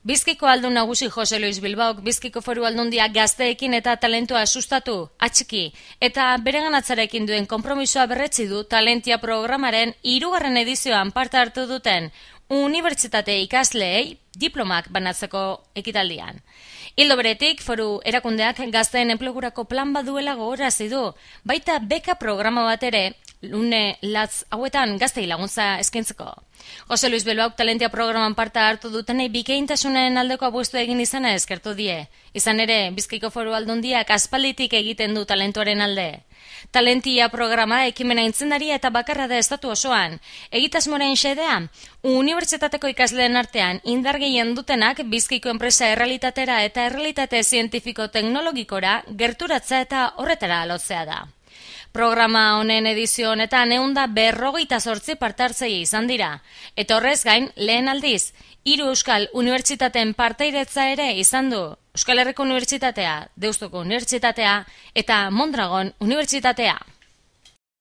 Bizkaiko aldun nagusi Jose Luis Bilbaok Bizkaiko Foru Aldundia gazteekin eta talentua sustatu, atxiki, eta bereganatzarekin duen konpromisoa berretsi du Talentia programaren 3. edizioan parte hartu duten unibertsitate ikasleei diplomak banatzeko ekitaldian. Ildo beretik, foru erakundeak gazteen enplegurako plan baduela gogorarazi du, baita beka programa bat ere, une latz hauetan gaztei laguntza eskaintzeko. Jose Luis Bilbaok Talentia programan parte hartu dutenei bikaintasunen aldeko apustu egin izana eskertu die. Izan ere, Bizkaiko Foru Aldundiak aspalditik egiten du talentuaren alde. Talentia programa ekimena aitzindaria eta bakarra da estatu osoan. Egitasmoaren xedea, unibertsitateko ikasleen artean indar gehien dutenak Bizkaiko enpresa errealitatera eta errealitate zientifiko-teknologikora gerturatza eta horretara lotzea da. Programa honen edizio honetan 158 partartzaile izan dira, eta horrez gain lehen aldiz 3 euskal unibertsitateen partairetza ere izan du. Euskal Herriko Unibertsitatea, Deustuko Unibertsitatea eta Mondragon Unibertsitatea.